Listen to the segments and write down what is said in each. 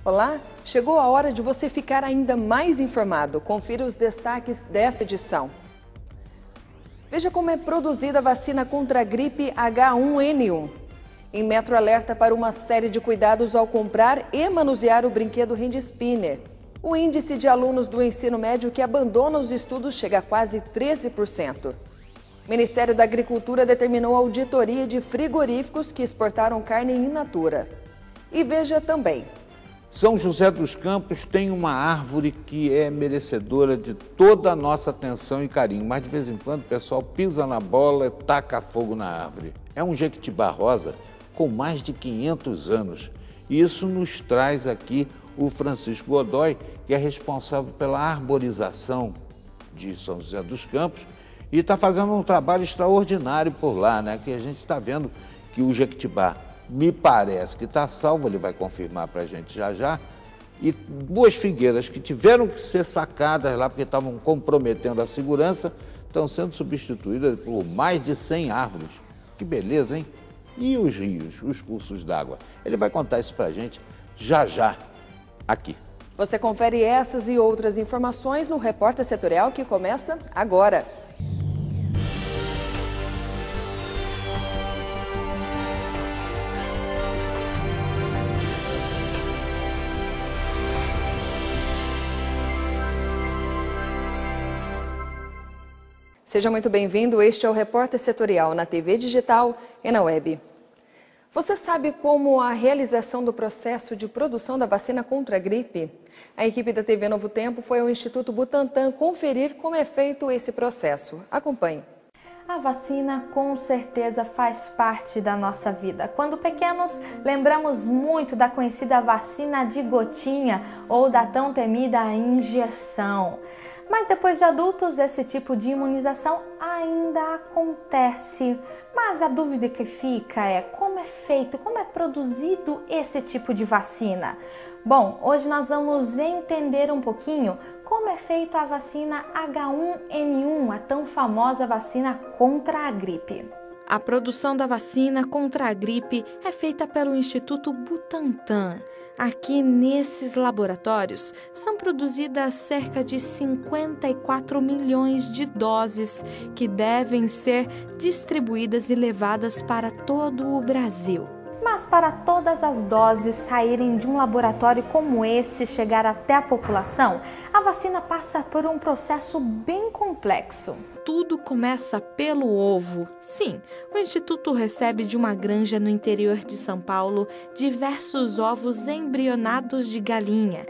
Olá, chegou a hora de você ficar ainda mais informado. Confira os destaques dessa edição. Veja como é produzida a vacina contra a gripe H1N1. Em Metro alerta para uma série de cuidados ao comprar e manusear o brinquedo Hand Spinner. O índice de alunos do ensino médio que abandonam os estudos chega a quase 13%. O Ministério da Agricultura determinou auditoria de frigoríficos que exportaram carne in natura. E veja também. São José dos Campos tem uma árvore que é merecedora de toda a nossa atenção e carinho, mas de vez em quando o pessoal pisa na bola e taca fogo na árvore. É um jequitibá rosa com mais de 500 anos. E isso nos traz aqui o Francisco Godoy, que é responsável pela arborização de São José dos Campos e está fazendo um trabalho extraordinário por lá, né? Que a gente está vendo que o jequitibá me parece que está salvo, ele vai confirmar para a gente já, e duas figueiras que tiveram que ser sacadas lá porque estavam comprometendo a segurança, estão sendo substituídas por mais de 100 árvores. Que beleza, hein? E os rios, os cursos d'água? Ele vai contar isso para a gente já, aqui. Você confere essas e outras informações no Repórter Setorial que começa agora. Seja muito bem-vindo, este é o Repórter Setorial na TV digital e na web. Você sabe como a realização do processo de produção da vacina contra a gripe? A equipe da TV Novo Tempo foi ao Instituto Butantan conferir como é feito esse processo. Acompanhe. A vacina com certeza faz parte da nossa vida. Quando pequenos, lembramos muito da conhecida vacina de gotinha ou da tão temida injeção. Mas depois de adultos, esse tipo de imunização ainda acontece. Mas a dúvida que fica é como é feito, como é produzido esse tipo de vacina? Bom, hoje nós vamos entender um pouquinho como é feita a vacina H1N1, a tão famosa vacina contra a gripe. A produção da vacina contra a gripe é feita pelo Instituto Butantan. Aqui nesses laboratórios são produzidas cerca de 54 milhões de doses que devem ser distribuídas e levadas para todo o Brasil. Mas para todas as doses saírem de um laboratório como este e chegar até a população, a vacina passa por um processo bem complexo. Tudo começa pelo ovo. Sim, o Instituto recebe de uma granja no interior de São Paulo diversos ovos embrionados de galinha.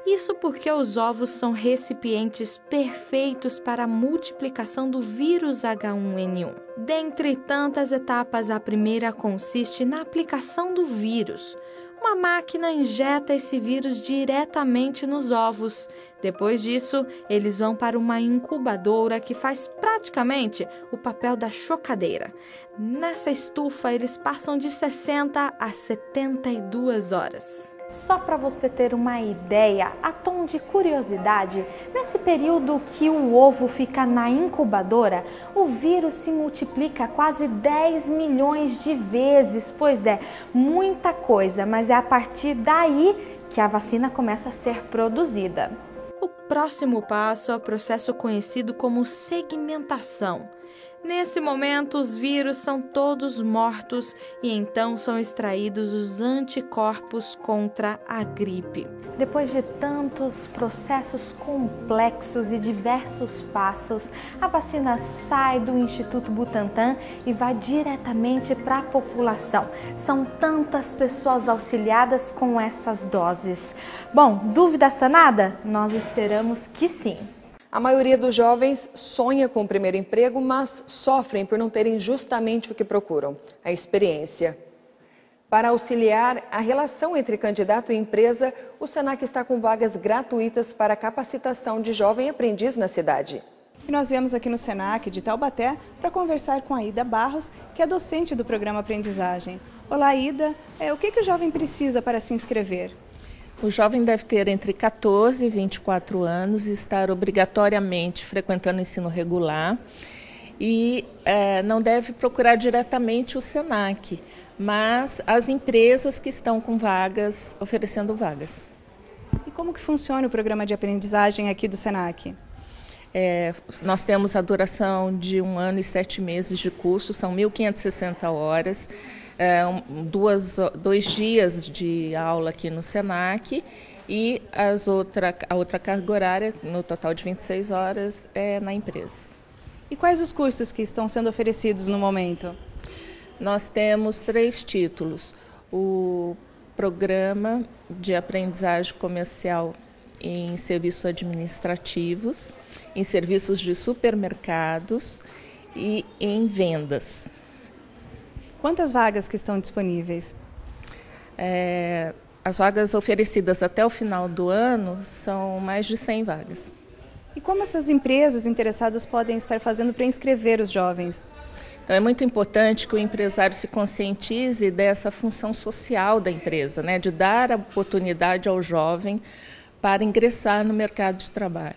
Isso porque os ovos são recipientes perfeitos para a multiplicação do vírus H1N1. Dentre tantas etapas, a primeira consiste na aplicação do vírus. Uma máquina injeta esse vírus diretamente nos ovos. Depois disso, eles vão para uma incubadora que faz praticamente o papel da chocadeira. Nessa estufa, eles passam de 60 a 72 horas. Só para você ter uma ideia, a tom de curiosidade, nesse período que o ovo fica na incubadora, o vírus se multiplica quase 10 milhões de vezes. Pois é, muita coisa, mas é a partir daí que a vacina começa a ser produzida. O próximo passo é o processo conhecido como segmentação. Nesse momento, os vírus são todos mortos e então são extraídos os anticorpos contra a gripe. Depois de tantos processos complexos e diversos passos, a vacina sai do Instituto Butantan e vai diretamente para a população. São tantas pessoas auxiliadas com essas doses. Bom, dúvida sanada? Nós esperamos que sim. A maioria dos jovens sonha com o primeiro emprego, mas sofrem por não terem justamente o que procuram, a experiência. Para auxiliar a relação entre candidato e empresa, o Senac está com vagas gratuitas para capacitação de jovem aprendiz na cidade. E nós viemos aqui no Senac de Taubaté para conversar com a Ida Barros, que é docente do programa Aprendizagem. Olá, Ida. O que o jovem precisa para se inscrever? O jovem deve ter entre 14 e 24 anos e estar obrigatoriamente frequentando o ensino regular e não deve procurar diretamente o Senac, mas as empresas que estão com vagas, oferecendo vagas. como que funciona o programa de aprendizagem aqui do SENAC? Nós temos a duração de 1 ano e 7 meses de curso, são 1.560 horas, 2 dias de aula aqui no SENAC e a outra carga horária, no total de 26 horas, na empresa. E quais os cursos que estão sendo oferecidos no momento? Nós temos 3 títulos. O Programa de Aprendizagem Comercial em Serviços Administrativos, em serviços de supermercados e em vendas. Quantas vagas que estão disponíveis? As vagas oferecidas até o final do ano são mais de 100 vagas. E como essas empresas interessadas podem estar fazendo para inscrever os jovens? Então, é muito importante que o empresário se conscientize dessa função social da empresa, né, de dar a oportunidade ao jovem para ingressar no mercado de trabalho.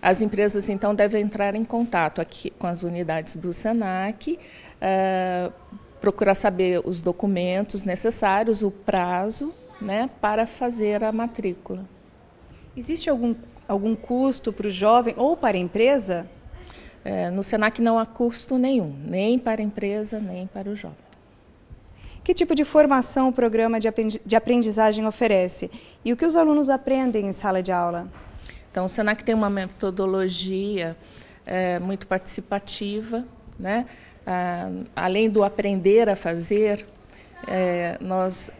As empresas, então, devem entrar em contato aqui com as unidades do SENAC, procurar saber os documentos necessários, o prazo, né, para fazer a matrícula. Existe algum custo para o jovem ou para a empresa? No SENAC não há custo nenhum, nem para a empresa, nem para o jovem. Que tipo de formação o programa de aprendizagem oferece? E o que os alunos aprendem em sala de aula? Então, o SENAC tem uma metodologia muito participativa, né? Além do aprender a fazer, nós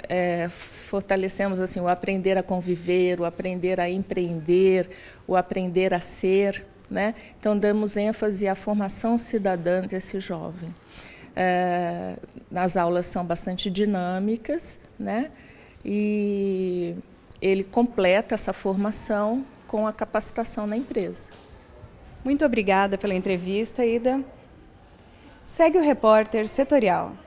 fortalecemos assim, o aprender a conviver, o aprender a empreender, o aprender a ser, né? Então, damos ênfase à formação cidadã desse jovem. As aulas são bastante dinâmicas, né? E ele completa essa formação com a capacitação na empresa. Muito obrigada pela entrevista, Ida. Segue o repórter setorial.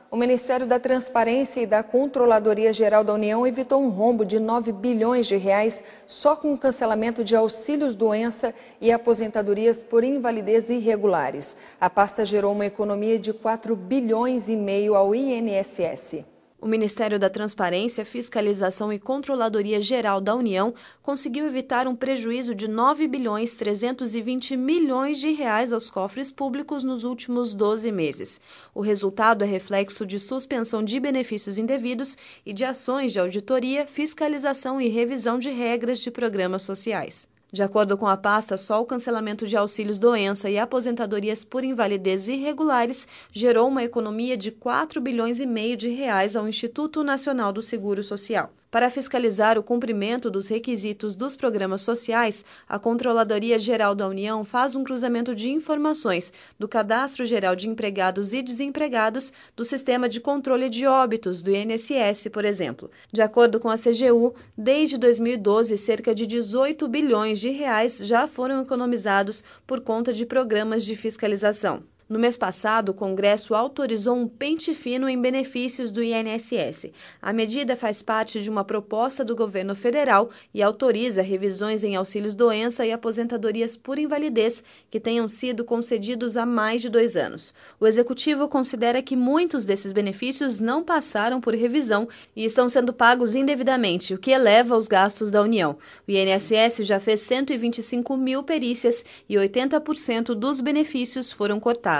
O Ministério da Transparência e da Controladoria Geral da União evitou um rombo de 9 bilhões de reais só com o cancelamento de auxílios-doença e aposentadorias por invalidez irregulares. A pasta gerou uma economia de 4 bilhões e meio ao INSS. O Ministério da Transparência, Fiscalização e Controladoria Geral da União conseguiu evitar um prejuízo de 9 bilhões 320 milhões de reais aos cofres públicos nos últimos 12 meses. O resultado é reflexo de suspensão de benefícios indevidos e de ações de auditoria, fiscalização e revisão de regras de programas sociais. De acordo com a pasta, só o cancelamento de auxílios-doença e aposentadorias por invalidez irregulares gerou uma economia de 4 bilhões e meio de reais ao Instituto Nacional do Seguro Social. Para fiscalizar o cumprimento dos requisitos dos programas sociais, a Controladoria Geral da União faz um cruzamento de informações do Cadastro Geral de Empregados e Desempregados, do Sistema de Controle de Óbitos, do INSS, por exemplo. De acordo com a CGU, desde 2012, cerca de 18 bilhões de reais já foram economizados por conta de programas de fiscalização. No mês passado, o Congresso autorizou um pente fino em benefícios do INSS. A medida faz parte de uma proposta do governo federal e autoriza revisões em auxílios-doença e aposentadorias por invalidez que tenham sido concedidos há mais de 2 anos. O Executivo considera que muitos desses benefícios não passaram por revisão e estão sendo pagos indevidamente, o que eleva os gastos da União. O INSS já fez 125 mil perícias e 80% dos benefícios foram cortados.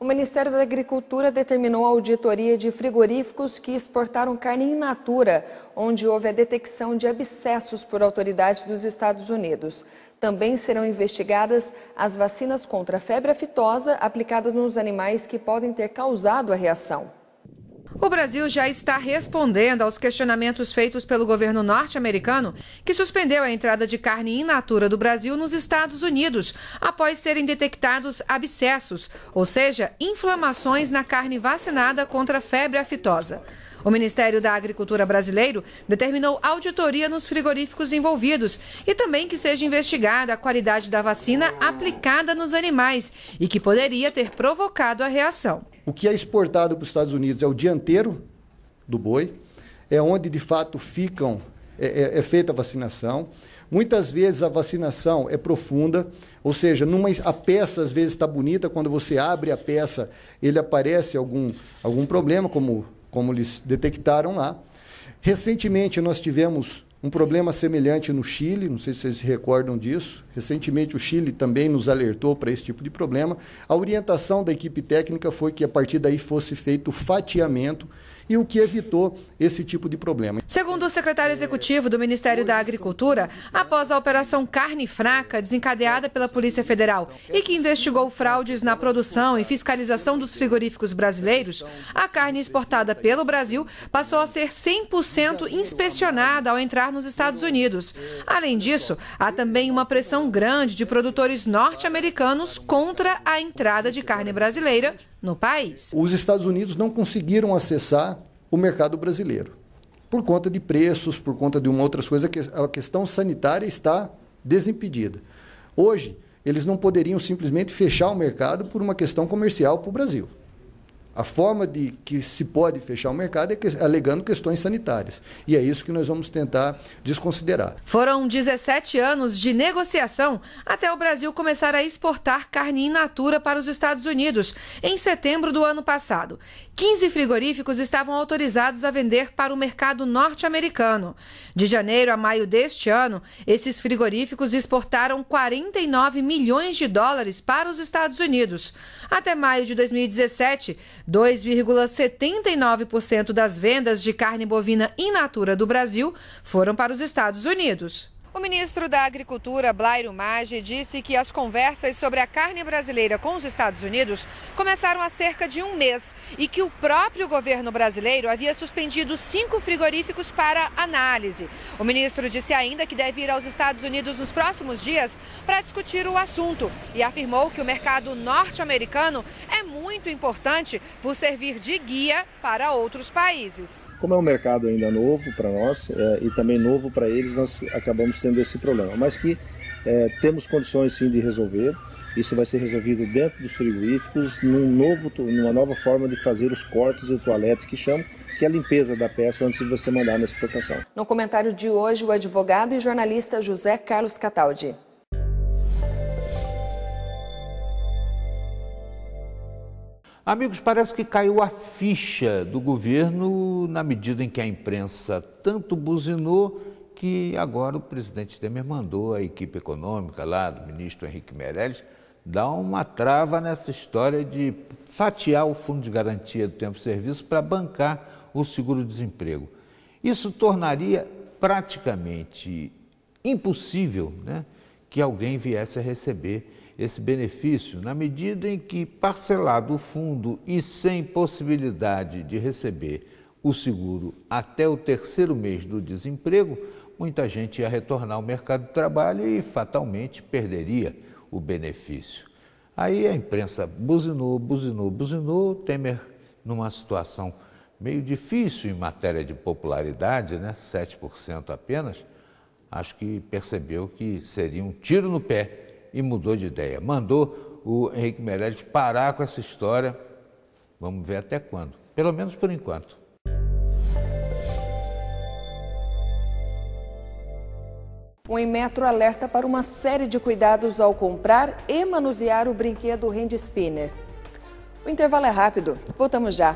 O Ministério da Agricultura determinou a auditoria de frigoríficos que exportaram carne in natura, onde houve a detecção de abscessos por autoridades dos Estados Unidos. Também serão investigadas as vacinas contra a febre aftosa aplicadas nos animais que podem ter causado a reação. O Brasil já está respondendo aos questionamentos feitos pelo governo norte-americano, que suspendeu a entrada de carne in natura do Brasil nos Estados Unidos, após serem detectados abscessos, ou seja, inflamações na carne vacinada contra a febre aftosa. O Ministério da Agricultura brasileiro determinou auditoria nos frigoríficos envolvidos e também que seja investigada a qualidade da vacina aplicada nos animais e que poderia ter provocado a reação. O que é exportado para os Estados Unidos é o dianteiro do boi, é onde de fato é feita a vacinação. Muitas vezes a vacinação é profunda, ou seja, a peça às vezes está bonita, quando você abre a peça, ele aparece algum problema, como eles detectaram lá. Recentemente nós tivemos Um problema semelhante no Chile, não sei se vocês se recordam disso. Recentemente o Chile também nos alertou para esse tipo de problema. A orientação da equipe técnica foi que a partir daí fosse feito o fatiamento, e o que evitou esse tipo de problema. Segundo o secretário executivo do Ministério da Agricultura, após a Operação Carne Fraca, desencadeada pela Polícia Federal e que investigou fraudes na produção e fiscalização dos frigoríficos brasileiros, a carne exportada pelo Brasil passou a ser 100% inspecionada ao entrar nos Estados Unidos. Além disso, há também uma pressão grande de produtores norte-americanos contra a entrada de carne brasileira no país. Os Estados Unidos não conseguiram acessar o mercado brasileiro por conta de preços, por conta de uma outras coisas, a questão sanitária está desimpedida. Hoje, eles não poderiam simplesmente fechar o mercado por uma questão comercial para o Brasil. A forma de que se pode fechar o mercado é alegando questões sanitárias. E é isso que nós vamos tentar desconsiderar. Foram 17 anos de negociação até o Brasil começar a exportar carne in natura para os Estados Unidos, em setembro do ano passado. 15 frigoríficos estavam autorizados a vender para o mercado norte-americano. De janeiro a maio deste ano, esses frigoríficos exportaram 49 milhões de dólares para os Estados Unidos. Até maio de 2017, 2,79% das vendas de carne bovina in natura do Brasil foram para os Estados Unidos. O ministro da Agricultura, Blairo Maggi, disse que as conversas sobre a carne brasileira com os Estados Unidos começaram há cerca de um mês e que o próprio governo brasileiro havia suspendido 5 frigoríficos para análise. O ministro disse ainda que deve ir aos Estados Unidos nos próximos dias para discutir o assunto e afirmou que o mercado norte-americano é muito importante por servir de guia para outros países. Como é um mercado ainda novo para nós e também novo para eles, nós acabamos tendo esse problema, mas que temos condições sim de resolver. Isso vai ser resolvido dentro dos frigoríficos, numa nova forma de fazer os cortes e o toalete que chamam, que é a limpeza da peça antes de você mandar na exportação. No comentário de hoje, o advogado e jornalista José Carlos Cataldi. Amigos, parece que caiu a ficha do governo na medida em que a imprensa tanto buzinou que agora o presidente Temer mandou a equipe econômica lá do ministro Henrique Meirelles dar uma trava nessa história de fatiar o fundo de garantia do tempo de serviço para bancar o seguro-desemprego. Isso tornaria praticamente impossível, né, que alguém viesse a receber esse benefício, na medida em que, parcelado o fundo e sem possibilidade de receber o seguro até o 3º mês do desemprego, muita gente ia retornar ao mercado de trabalho e fatalmente perderia o benefício. Aí a imprensa buzinou, Temer numa situação meio difícil em matéria de popularidade, né, 7% apenas, acho que percebeu que seria um tiro no pé e mudou de ideia. Mandou o Henrique Meirelles parar com essa história, vamos ver até quando, pelo menos por enquanto. O Inmetro alerta para uma série de cuidados ao comprar e manusear o brinquedo Hand Spinner. O intervalo é rápido, voltamos já.